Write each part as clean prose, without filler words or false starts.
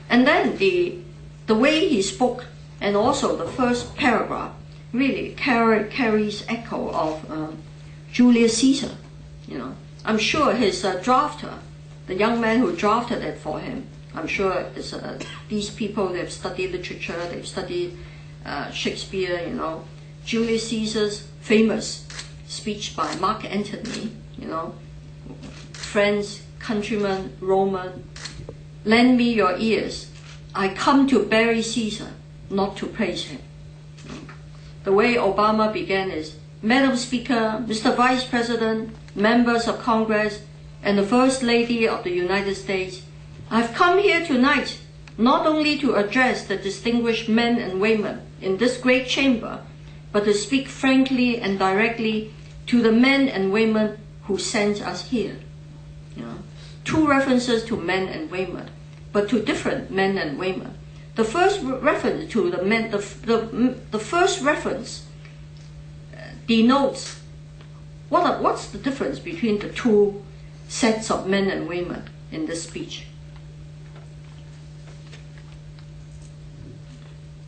And then the way he spoke, and also the first paragraph, really carries echo of Julius Caesar. You know, I'm sure his drafter, the young man who drafted it for him, I'm sure it's, these people, they've studied literature, they've studied Shakespeare, you know. Julius Caesar's famous speech by Mark Antony, you know, friends, countrymen, Roman, lend me your ears. I come to bury Caesar, not to praise him. The way Obama began is, Madam Speaker, Mr. Vice President, members of Congress, and the First Lady of the United States, I've come here tonight not only to address the distinguished men and women in this great chamber, but to speak frankly and directly to the men and women who sent us here. You know, two references to men and women, but to different men and women. The first reference to the men, the first reference denotes what's the difference between the two sets of men and women in this speech.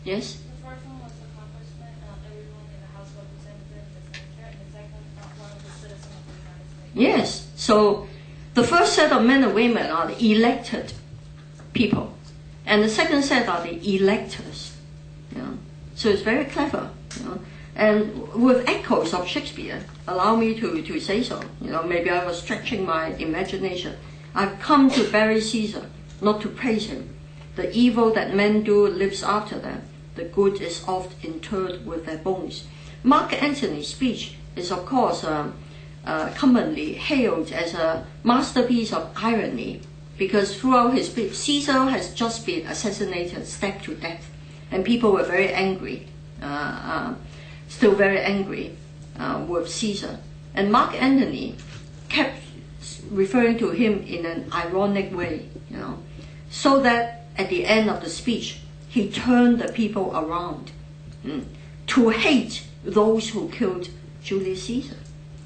Yes? The first one was the congressman, everyone in the House of Representatives, the senator, and the second one was the citizen of the United States. Yes. So the first set of men and women are the elected people, and the second set are the electors. You know? So it's very clever. You know? And with echoes of Shakespeare, allow me to say so. You know, maybe I was stretching my imagination. I've come to bury Caesar, not to praise him. The evil that men do lives after them. The good is oft interred with their bones. Mark Antony's speech is, of course, commonly hailed as a masterpiece of irony, because throughout his speech, Caesar has just been assassinated, stabbed to death, and people were very angry, still very angry with Caesar. And Mark Antony kept referring to him in an ironic way, you know, so that at the end of the speech, he turned the people around to hate those who killed Julius Caesar.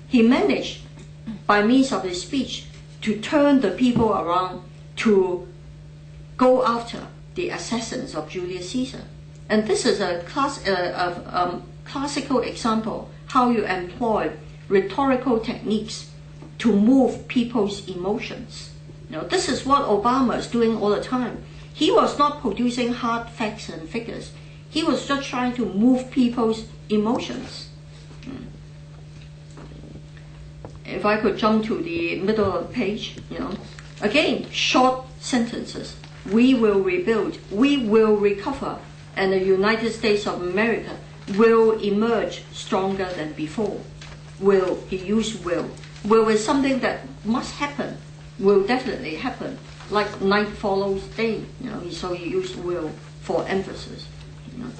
He managed, by means of his speech, to turn the people around to go after the assassins of Julius Caesar. And this is a classical example how you employ rhetorical techniques to move people's emotions. You know, this is what Obama is doing all the time. He was not producing hard facts and figures. He was just trying to move people's emotions. If I could jump to the middle of the page, you know, again, short sentences. We will rebuild, we will recover, and the United States of America will emerge stronger than before. Will, he used will. Will is something that must happen, will definitely happen. Like night follows day, you know, so he used will for emphasis. You know.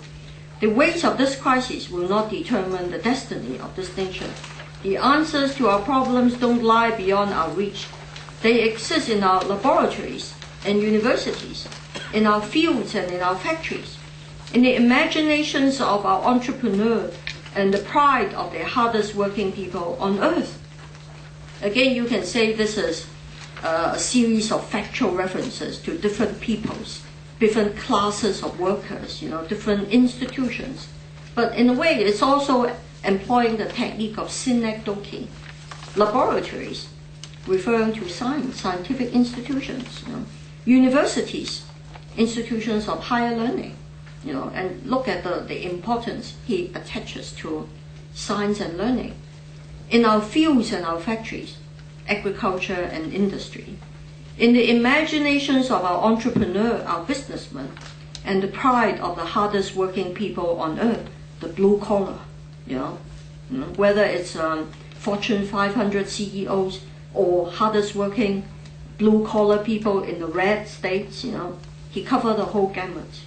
The weight of this crisis will not determine the destiny of this nation. The answers to our problems don't lie beyond our reach. They exist in our laboratories and universities, in our fields and in our factories, in the imaginations of our entrepreneurs and the pride of the hardest working people on earth. Again, you can say this is a series of factual references to different peoples, different classes of workers, you know, different institutions. But in a way, it's also employing the technique of synecdoche, laboratories, referring to science, scientific institutions, you know, universities, institutions of higher learning, you know, and look at the importance he attaches to science and learning. In our fields and our factories, agriculture and industry, in the imaginations of our entrepreneur, our businessmen, and the pride of the hardest working people on earth, the blue collar, you know, whether it's Fortune 500 CEOs or hardest working blue collar people in the red states, you know, he covered the whole gamut.